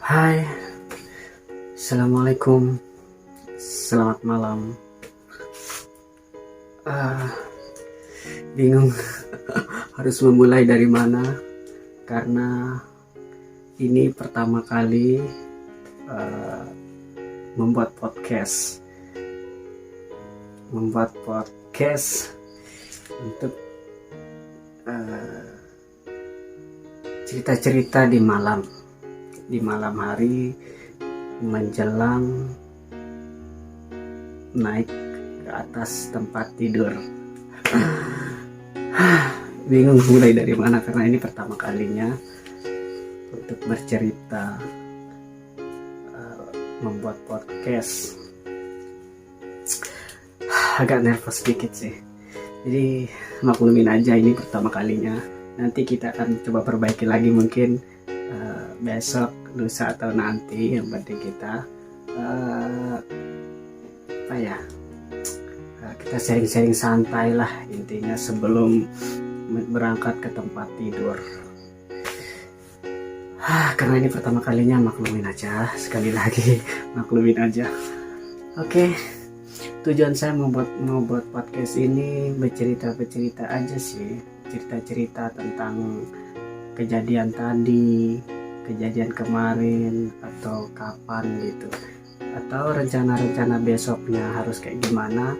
Hai, Assalamualaikum, selamat malam. Ah, Bingung harus memulai dari mana karena ini pertama kali ah, membuat podcast untuk ah, cerita-cerita di malam hari menjelang naik ke atas tempat tidur. Bingung mulai dari mana karena ini pertama kalinya untuk bercerita, membuat podcast. Agak nervous sedikit sih, jadi maklumin aja ini pertama kalinya. Nanti kita akan coba perbaiki lagi mungkin besok, lusa, atau nanti. Yang penting kita kita sharing-sharing santai lah intinya sebelum berangkat ke tempat tidur. Karena ini pertama kalinya, maklumin aja. Sekali lagi maklumin aja. Oke, tujuan saya membuat podcast ini bercerita aja sih, cerita tentang kejadian tadi, kejadian kemarin, atau kapan gitu, atau rencana besoknya harus kayak gimana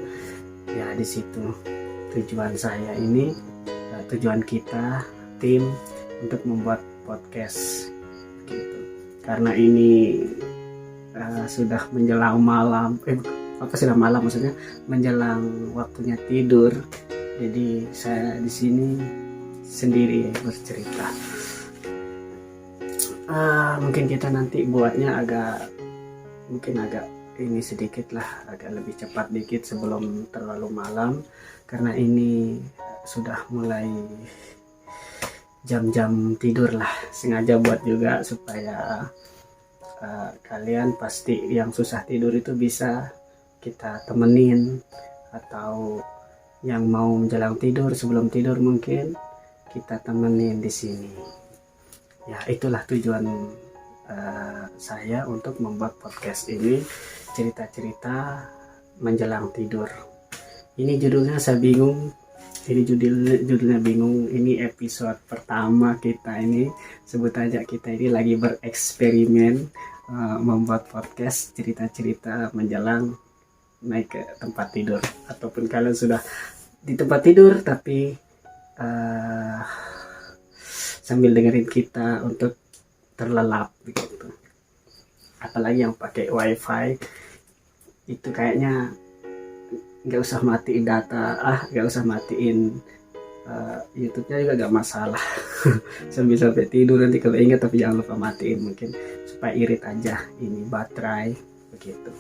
ya. Di situ tujuan saya ini, tujuan kita tim untuk membuat podcast gitu. Karena ini sudah menjelang malam, sudah malam maksudnya, menjelang waktunya tidur. Jadi saya di sini sendiri bercerita. Mungkin kita nanti buatnya agak ini sedikit lah, agak lebih cepat dikit sebelum terlalu malam, karena ini sudah mulai jam-jam tidur lah. Sengaja buat juga supaya kalian pasti yang susah tidur itu bisa kita temenin, atau yang mau menjelang tidur, sebelum tidur mungkin kita temenin di sini. Ya, itulah tujuan saya untuk membuat podcast ini, cerita-cerita menjelang tidur. Ini judulnya saya bingung. Ini judulnya bingung. Ini episode pertama kita ini. Sebut aja kita ini lagi bereksperimen membuat podcast cerita-cerita menjelang naik ke tempat tidur. Ataupun kalian sudah di tempat tidur tapi sambil dengerin kita untuk terlelap begitu. Apalagi yang pakai wifi itu kayaknya nggak usah matiin data, nggak usah matiin YouTube-nya juga nggak masalah. sampai tidur nanti kalau ingat, tapi jangan lupa matiin, mungkin supaya irit aja ini baterai begitu.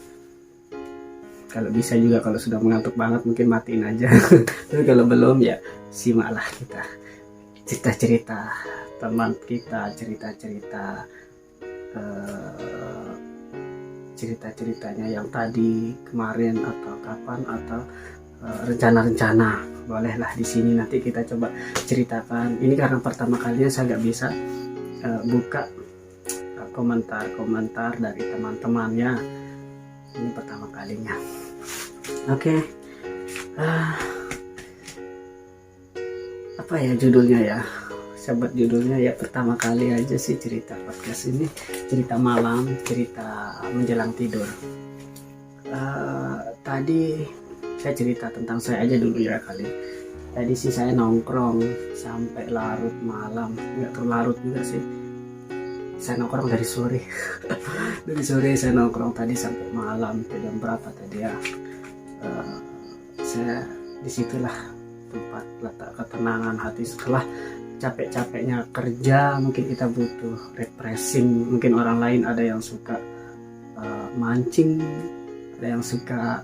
Kalau bisa juga, kalau sudah mengantuk banget mungkin matiin aja. Tapi kalau belum ya simaklah kita cerita teman kita, ceritanya yang tadi, kemarin, atau kapan, atau rencana bolehlah di sini nanti kita coba ceritakan. Ini karena pertama kalinya saya nggak bisa buka komentar dari teman-temannya. Ini pertama kalinya. Oke. Apa ya judulnya ya? Sahabat, judulnya ya pertama kali aja sih cerita podcast ini, cerita malam, cerita menjelang tidur. Tadi saya cerita tentang saya aja dulu ya kali. Tadi sih saya nongkrong sampai larut malam, nggak terlalu larut juga sih. Saya nongkrong dari sore. Dari sore saya nongkrong tadi sampai malam. Jam berapa tadi ya? Saya disitulah tempat letak ketenangan hati setelah capek-capeknya kerja. Mungkin kita butuh refreshing. Mungkin orang lain ada yang suka mancing, ada yang suka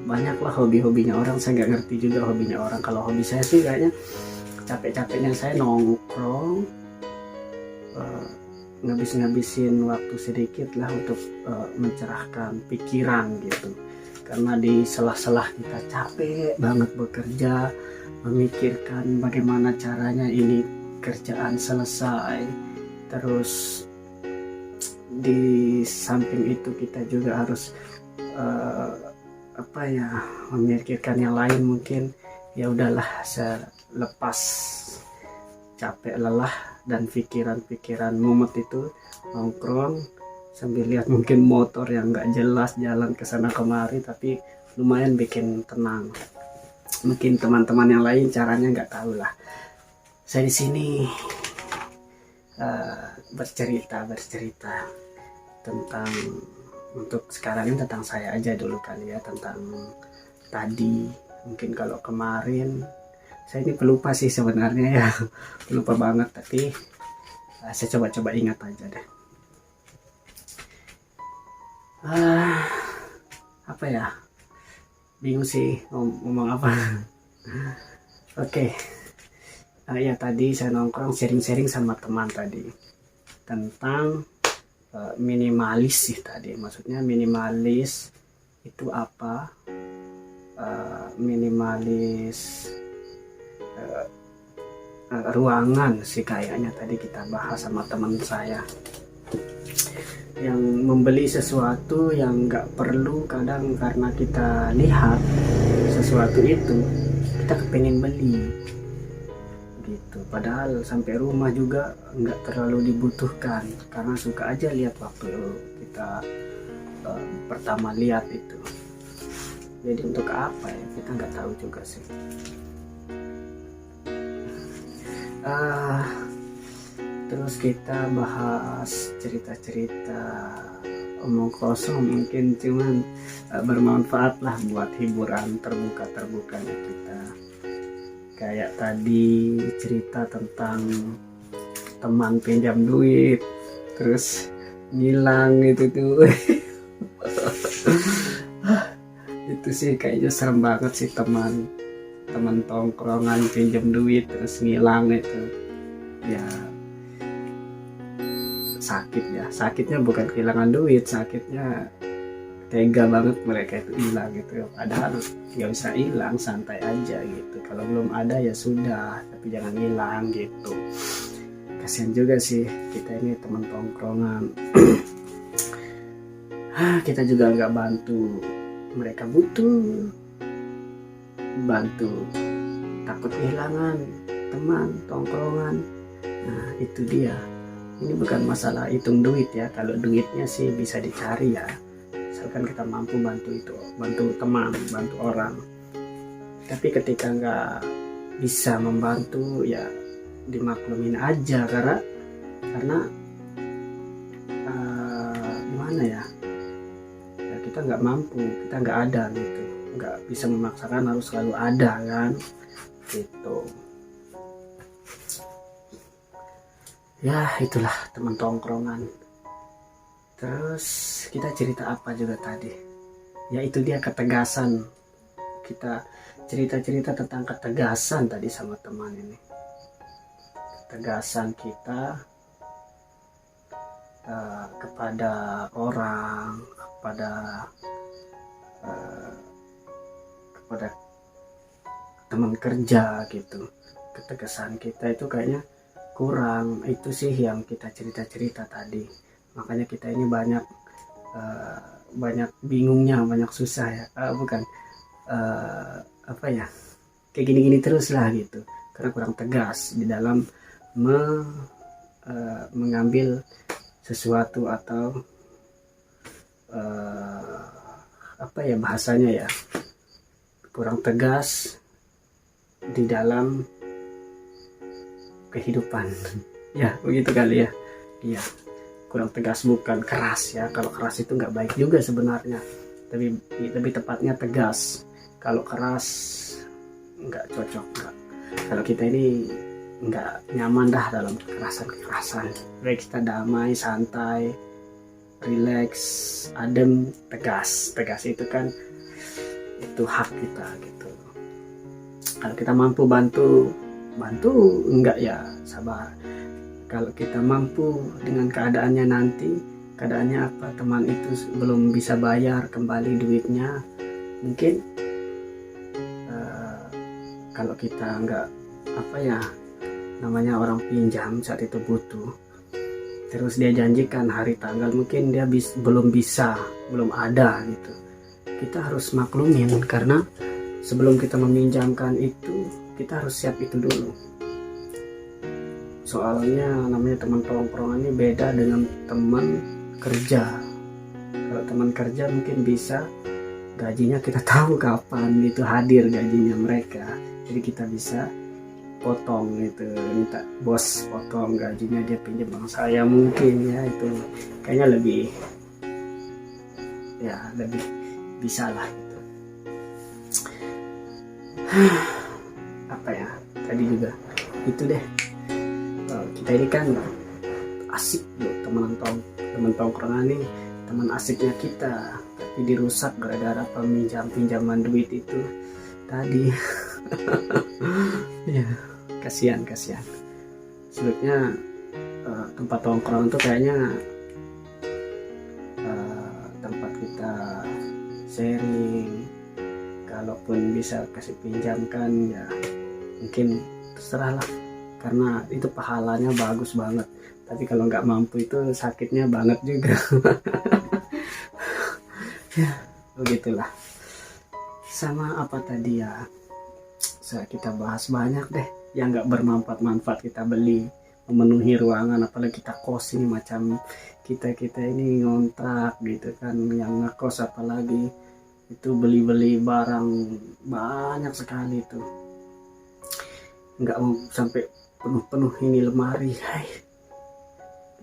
banyaklah hobinya orang. Saya nggak ngerti juga hobinya orang. Kalau hobi saya sih kayaknya capek-capeknya saya nongkrong, ngabisin waktu sedikit lah untuk mencerahkan pikiran gitu. Karena di sela-sela kita capek banget bekerja, memikirkan bagaimana caranya ini kerjaan selesai, Terus di samping itu kita juga harus memikirkan yang lain. Mungkin ya udahlah, selepas capek lelah dan pikiran-pikiran mumet itu, nongkrong sambil lihat mungkin motor yang nggak jelas jalan ke sana kemari, tapi lumayan bikin tenang. Mungkin teman-teman yang lain caranya nggak tahu lah. Saya di sini bercerita tentang, untuk sekarang ini tentang saya aja dulu kali ya, tentang tadi. Mungkin kalau kemarin saya ini pelupa sih sebenarnya ya, pelupa banget, tapi saya coba ingat aja deh. Apa ya, bingung sih ngomong apa. Oke. Ya tadi saya nongkrong sharing sama teman tadi tentang minimalis sih tadi. Maksudnya minimalis itu apa? Minimalis ruangan sih kayaknya tadi kita bahas sama teman saya. Yang membeli sesuatu yang nggak perlu, kadang karena kita lihat sesuatu itu kita kepengen beli gitu, padahal sampai rumah juga nggak terlalu dibutuhkan, karena suka aja lihat waktu kita pertama lihat itu. Jadi untuk apa ya, kita nggak tahu juga sih. Terus kita bahas cerita-cerita omong kosong, mungkin cuman bermanfaat lah buat hiburan terbuka-terbukanya kita. Kayak tadi cerita tentang teman pinjam duit terus ngilang itu tuh. Itu sih kayaknya serem banget sih, teman tongkrongan pinjam duit terus ngilang itu. Ya sakit ya, sakitnya bukan kehilangan duit, sakitnya tega banget mereka itu hilang gitu. Padahal nggak usah hilang, santai aja gitu. Kalau belum ada ya sudah, tapi jangan hilang gitu. Kasian juga sih kita ini teman tongkrongan. Kita juga nggak bantu, mereka butuh bantu, takut kehilangan teman tongkrongan. Nah itu dia. Ini bukan masalah hitung duit ya. Kalau duitnya sih bisa dicari ya, misalkan kita mampu bantu itu, bantu teman, bantu orang. Tapi ketika nggak bisa membantu ya dimaklumin aja, karena gimana ya, kita nggak mampu, kita nggak ada gitu, nggak bisa memaksakan harus selalu ada kan gitu. Ya itulah teman tongkrongan. Terus kita cerita apa juga tadi, ya itu dia ketegasan. Kita cerita tentang ketegasan tadi sama teman ini, ketegasan kita kepada orang, kepada teman kerja gitu. Ketegasan kita itu kayaknya kurang. Itu sih yang kita cerita tadi. Makanya kita ini banyak bingungnya, banyak susah ya, kayak gini terus lah gitu, karena kurang tegas di dalam mengambil sesuatu atau bahasanya ya, kurang tegas di dalam kehidupan. Ya begitu kali ya. Iya, kurang tegas, bukan keras ya. Kalau keras itu nggak baik juga sebenarnya, tapi lebih tepatnya tegas. Kalau keras nggak cocok, nggak. Kalau kita ini nggak nyaman dah dalam kekerasan. Baik kita damai, santai, relax, adem, tegas itu kan itu hak kita gitu. Kalau kita mampu bantu, enggak ya sabar. Kalau kita mampu dengan keadaannya nanti, keadaannya apa, teman itu belum bisa bayar kembali duitnya, mungkin kalau kita enggak namanya orang pinjam saat itu butuh, terus dia janjikan hari tanggal mungkin dia belum ada gitu, kita harus maklumin, karena sebelum kita meminjamkan itu kita harus siap itu dulu. Soalnya namanya teman tongkrongan ini beda dengan teman kerja. Kalau teman kerja mungkin bisa gajinya kita tahu kapan itu hadir gajinya mereka, jadi kita bisa potong gitu, minta bos potong gajinya, dia pinjam bang saya mungkin ya, itu kayaknya lebih bisa lah gitu. Apa ya tadi juga itu deh, kita ini kan asik loh, teman tongkrongan nih, teman asiknya kita, tapi dirusak gara-gara pinjaman duit itu tadi. Ya, kasihan sebetulnya. Tempat tongkrong tuh kayaknya tempat kita sharing, kalaupun bisa kasih pinjamkan ya mungkin terserah lah, karena itu pahalanya bagus banget, tapi kalau nggak mampu itu sakitnya banget juga. Ya begitulah. Sama apa tadi ya, kita bahas banyak deh yang nggak bermanfaat kita beli, memenuhi ruangan, apalagi kita kos ini, macam kita ini ngontrak gitu kan, yang ngekos apalagi itu beli barang banyak sekali itu, nggak mau sampai penuh ini lemari.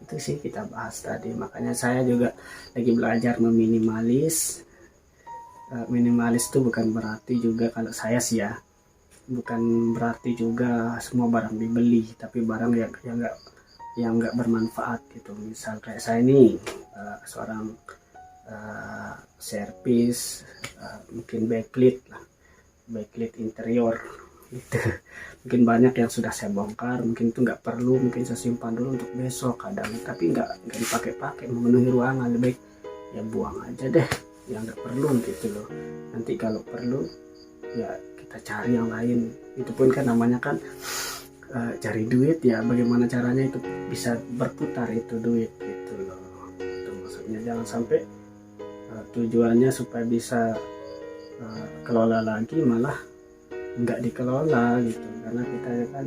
Itu sih kita bahas tadi, makanya saya juga lagi belajar meminimalis. Minimalis itu bukan berarti juga, kalau saya sih ya, bukan berarti juga semua barang dibeli, tapi barang yang nggak bermanfaat gitu. Misal kayak saya ini seorang servis, mungkin backlit interior gitu. Mungkin banyak yang sudah saya bongkar, mungkin itu nggak perlu, mungkin saya simpan dulu untuk besok kadang, tapi nggak dipakai memenuhi ruangan, lebih baik ya buang aja deh yang nggak perlu gitu loh. Nanti kalau perlu ya kita cari yang lain. Itu pun kan namanya kan cari duit ya, bagaimana caranya itu bisa berputar itu duit gitu loh. Itu maksudnya, jangan sampai tujuannya supaya bisa kelola lagi malah nggak dikelola gitu, karena kita kan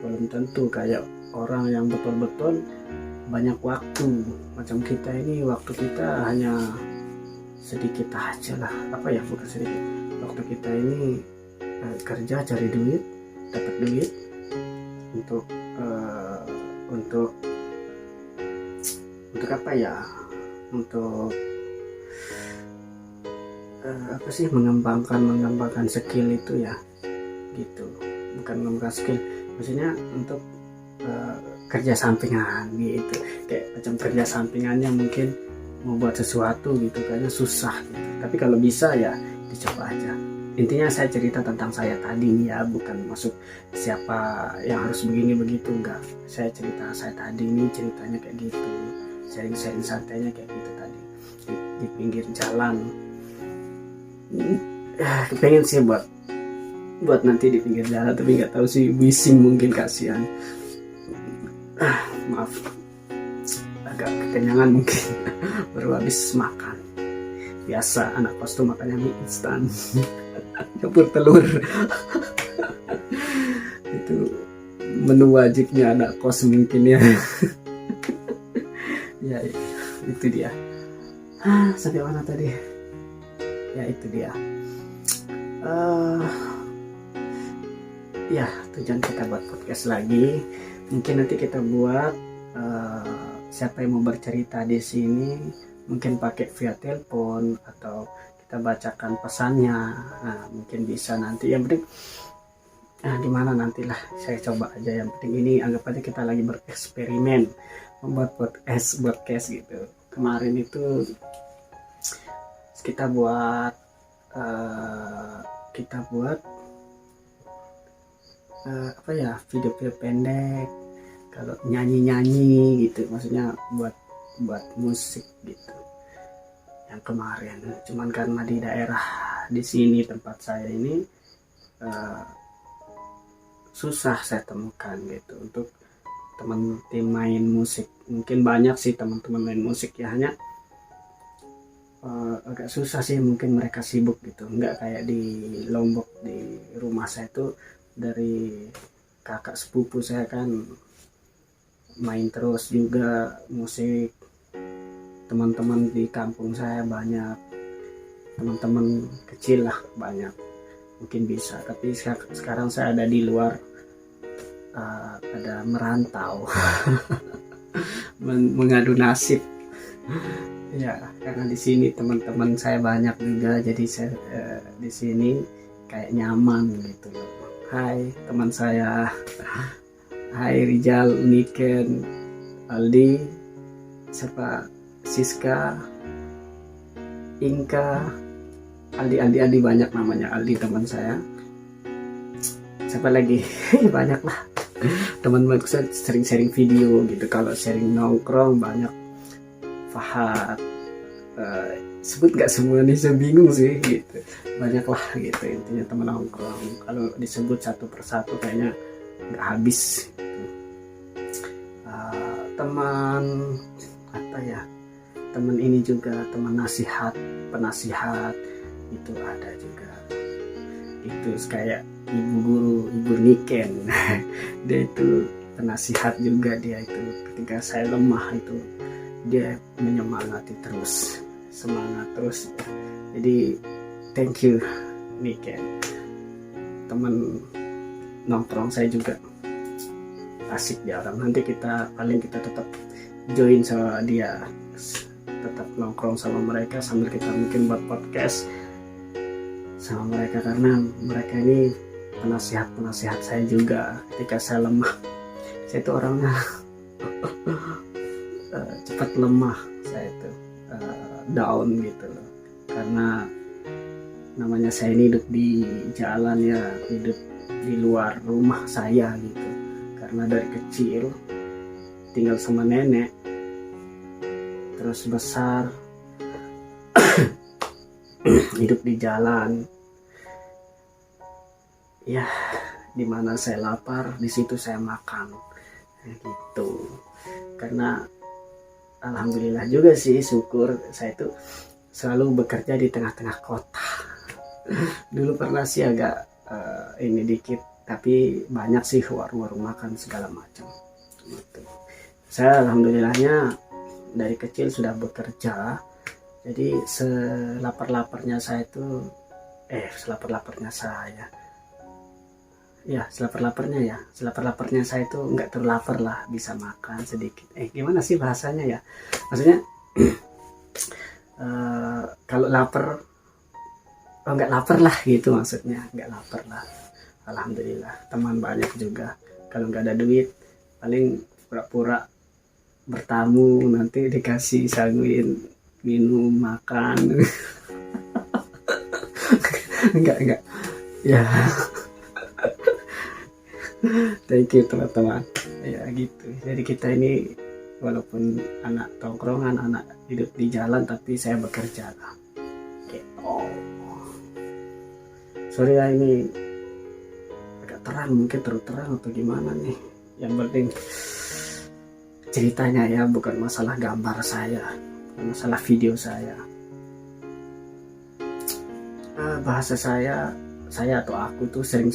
belum tentu kayak orang yang betul-betul banyak waktu. Macam kita ini, waktu kita hanya sedikit aja lah, bukan sedikit, waktu kita ini kerja cari duit, dapat duit untuk apa ya, untuk mengembangkan skill itu ya gitu, bukan mengembangkan skill, maksudnya untuk kerja sampingan gitu, kayak macam kerja sampingannya mungkin mau buat sesuatu gitu kayaknya susah gitu. Tapi kalau bisa ya dicoba aja. Intinya saya cerita tentang saya tadi nih ya, bukan maksud siapa yang harus begini begitu, enggak. Saya cerita saya tadi nih, ceritanya kayak gitu, sharing santainya kayak gitu tadi di pinggir jalan. Kepengen sih buat nanti di pinggir jalan, tapi nggak tahu sih, bising mungkin, kasihan. Maaf, agak kekenyangan mungkin. Baru habis makan. Biasa anak kos tuh makannya mie instan. Campur telur. Itu menu wajibnya anak kos mungkin ya. Ya itu dia. Sampai mana tadi? Ya itu dia. Ya tujuan kita buat podcast lagi. Mungkin nanti kita buat siapa yang mau bercerita di sini, mungkin pakai via telepon atau kita bacakan pesannya. Nah, mungkin bisa nanti, yang penting gimana nantilah saya coba aja. Yang penting ini anggap aja kita lagi bereksperimen membuat podcast gitu. Kemarin itu kita buat video pendek, kalau nyanyi gitu, maksudnya buat musik gitu. Yang kemarin cuman karena di daerah di sini tempat saya ini susah saya temukan gitu untuk teman tim main musik. Mungkin banyak sih teman-teman main musik ya, hanya agak susah sih, mungkin mereka sibuk gitu, nggak kayak di Lombok. Di rumah saya tuh dari kakak sepupu saya kan main terus juga musik. Teman-teman di kampung saya banyak, teman-teman kecil lah banyak, mungkin bisa. Tapi sekarang saya ada di luar, ada merantau mengadu nasib ya, karena di sini teman-teman saya banyak juga, jadi saya di sini kayak nyaman gitu loh. Hai teman saya, hai Rijal, Niken, Aldi, siapa, Siska, Inka, Aldi banyak namanya, Aldi teman saya. Siapa lagi? Banyak lah teman-teman saya, sering sharing video gitu. Kalau sharing nongkrong banyak Fahad, sebut nggak semua nih, saya bingung sih gitu, banyak lah gitu intinya teman nongkrong. Kalau disebut satu persatu kayaknya nggak habis gitu. Teman apa ya, teman ini juga, teman penasihat itu ada juga. Itu kayak ibu guru, ibu Niken dia itu penasihat juga. Dia itu ketika saya lemah itu dia menyemangati terus, semangat terus. Jadi thank you Niken. Teman nongkrong saya juga asik dia orang. Nanti kita tetap join sama dia, tetap nongkrong sama mereka sambil kita mungkin buat podcast sama mereka, karena mereka ini penasihat saya juga ketika saya lemah. Saya itu orangnya cepat lemah, saya itu down gitu loh, karena namanya saya ini hidup di jalan ya, hidup di luar rumah saya gitu, karena dari kecil tinggal sama nenek, terus besar hidup di jalan ya. Dimana saya lapar, di situ saya makan gitu. Karena alhamdulillah juga sih, syukur saya itu selalu bekerja di tengah-tengah kota. Dulu pernah sih agak ini dikit, tapi banyak sih warung-warung makan segala macam gitu. Saya alhamdulillahnya dari kecil sudah bekerja, jadi selapar-laparnya saya itu selapar-laparnya saya itu nggak terlapar lah, bisa makan sedikit. Gimana sih bahasanya ya, maksudnya kalau lapar, nggak lapar lah gitu, maksudnya nggak lapar lah. Alhamdulillah teman banyak juga. Kalau nggak ada duit paling pura-pura bertamu, nanti dikasih sanguin minum makan. enggak ya. Thank you teman-teman ya gitu. Jadi kita ini walaupun anak tongkrongan, anak hidup di jalan, tapi saya bekerja lah gitu. Sorry ya, ini agak terang, mungkin terlalu terang atau gimana nih. Yang penting ceritanya ya, bukan masalah gambar saya, bukan masalah video saya. Bahasa saya atau aku tuh sering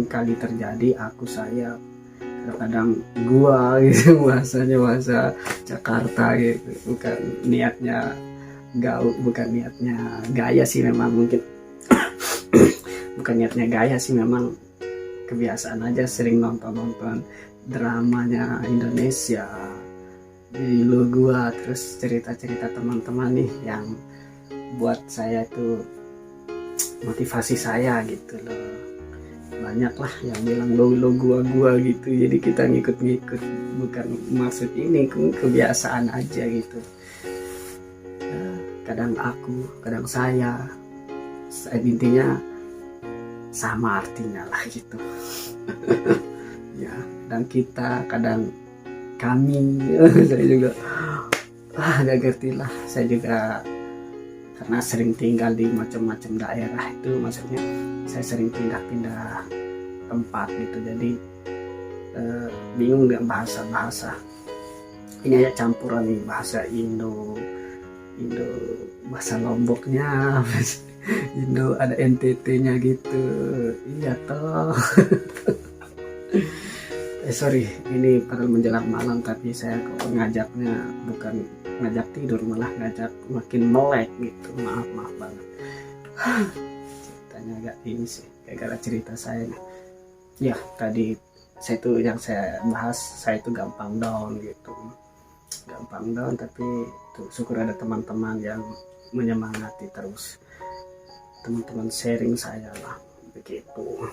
kali terjadi aku, saya, kadang-kadang gua gitu, bahasanya bahasa Jakarta gitu. Bukan niatnya gaul, bukan niatnya gaya sih, memang mungkin bukan niatnya gaya sih, memang kebiasaan aja, sering nonton dramanya Indonesia, jadi lu gua, terus cerita-cerita teman-teman nih yang buat saya itu motivasi saya gitu loh. Banyak lah yang bilang lo gua gitu, jadi kita ngikut-ngikut, bukan maksud ini, kebiasaan aja gitu. Kadang aku, kadang saya intinya sama artinya lah gitu. Ya, dan kita, kadang kami, saya juga gak ngerti lah. Saya juga karena sering tinggal di macam-macam daerah itu, maksudnya saya sering pindah-pindah tempat gitu, jadi bingung dengan bahasa ini, aja campuran nih, bahasa Indo bahasa Lomboknya Indo, ada NTT-nya gitu. Iya toh. Sorry, ini padahal menjelang malam tapi saya kok ngajaknya bukan ngajak tidur, malah ngajak makin melek gitu. Maaf banget. Ceritanya agak ini sih, gara-gara cerita saya nih. Ya tadi saya tuh yang saya bahas, saya tuh gampang down gitu, tapi tuh syukur ada teman-teman yang menyemangati terus, teman-teman sharing saya lah begitu.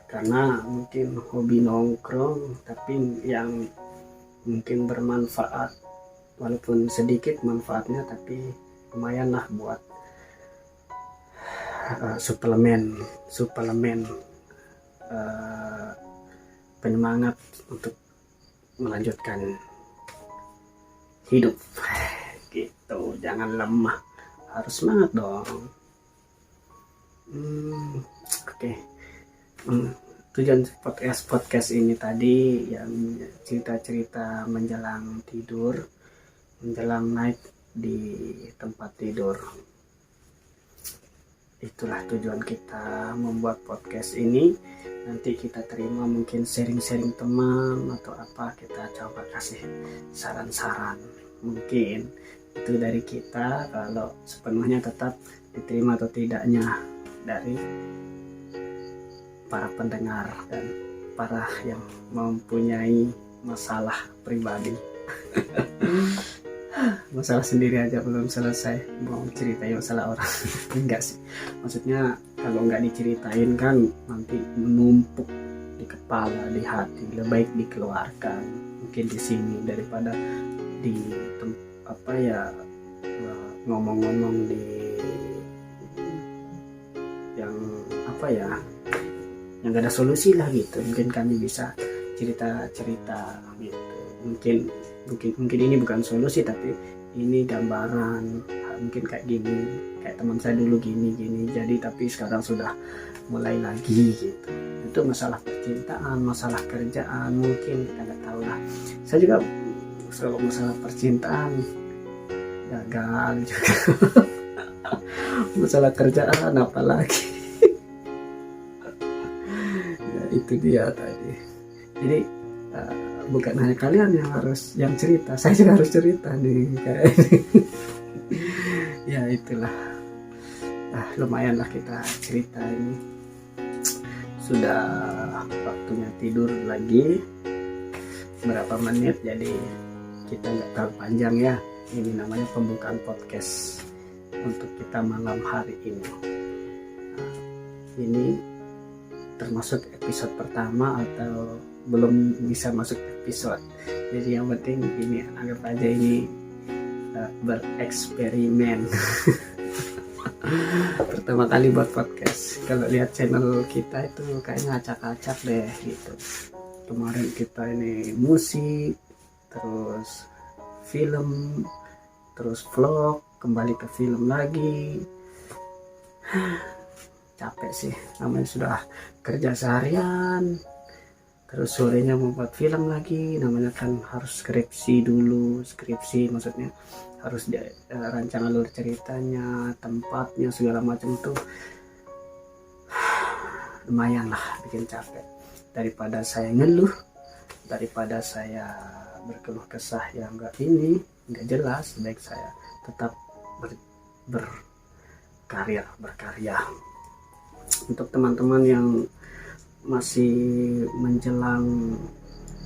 Karena mungkin hobi nongkrong tapi yang mungkin bermanfaat, walaupun sedikit manfaatnya tapi lumayan lah buat suplemen penyemangat untuk melanjutkan hidup gitu. Jangan lemah, harus semangat dong. Oke. Tujuan podcast ini tadi yang cerita-cerita menjelang tidur, menjelang naik di tempat tidur. Itulah tujuan kita membuat podcast ini. Nanti kita terima mungkin sharing-sharing teman atau apa, kita coba kasih saran-saran. Mungkin itu dari kita, kalau sepenuhnya tetap diterima atau tidaknya dari para pendengar dan para yang mempunyai masalah pribadi. Masalah sendiri aja belum selesai, mau ceritain masalah orang. Enggak sih, maksudnya kalau nggak diceritain kan nanti menumpuk di kepala, di hati. Lebih baik dikeluarkan mungkin di sini daripada di ngomong-ngomong di yang yang gak ada solusi lah gitu. Mungkin kami bisa cerita-cerita gitu. Mungkin ini bukan solusi tapi ini gambaran, mungkin kayak gini, kayak teman saya dulu gini, jadi tapi sekarang sudah mulai lagi gitu. Itu masalah percintaan, masalah kerjaan, mungkin kita nggak tahu lah. Saya juga kalau masalah percintaan gagal juga. Masalah kerjaan apalagi. Ya, itu dia tadi. Jadi bukan hanya kalian yang cerita, saya juga harus cerita nih kayak ini. Ya itulah, lumayan lah kita cerita ini. Sudah waktunya tidur lagi, berapa menit, jadi kita nggak terlalu panjang ya. Ini namanya pembukaan podcast untuk kita malam hari ini. Ini termasuk episode pertama atau belum bisa masuk episode, jadi yang penting ini anggap aja ini bereksperimen. Pertama kali buat podcast. Kalau lihat channel kita itu kayaknya acak-acak deh gitu. Kemarin kita ini musik, terus film, terus vlog, kembali ke film lagi. Capek sih, namanya sudah kerja seharian, terus sorenya membuat film lagi, namanya kan harus skripsi maksudnya harus rancang alur ceritanya, tempatnya, segala macam tuh. Lumayan lah bikin capek. Daripada saya ngeluh, daripada saya berkeluh kesah yang nggak jelas, baik saya tetap berkarya. Untuk teman-teman yang masih menjelang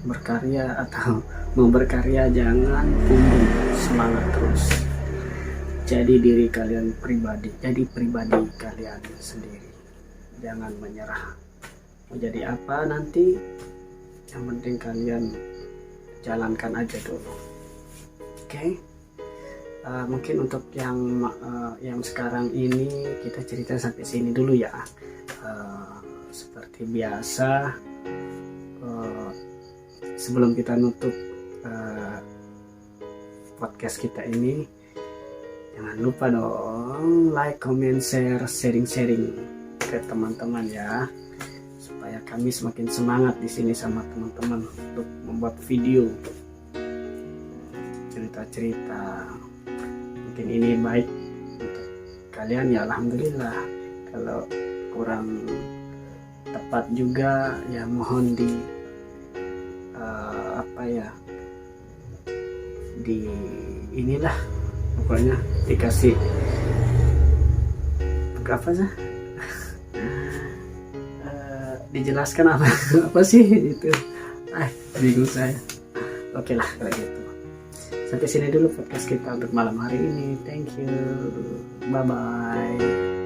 berkarya atau mau berkarya, jangan pundung, semangat terus. Jadi diri kalian pribadi, jadi pribadi kalian sendiri. Jangan menyerah. Mau jadi apa nanti, yang penting kalian jalankan aja dulu. Oke? Mungkin untuk yang sekarang ini kita cerita sampai sini dulu ya. Seperti biasa, sebelum kita nutup podcast kita ini, jangan lupa dong like, comment, share, sharing ke teman-teman ya, supaya kami semakin semangat di sini sama teman-teman untuk membuat video cerita-cerita. Mungkin ini baik untuk kalian ya, alhamdulillah. Kalau kurang tepat juga ya mohon di di inilah pokoknya dikasih apa sih dijelaskan apa sih itu, bingung saya. Oke lah kalau gitu, sampai sini dulu podcast kita untuk malam hari ini. Thank you, bye bye.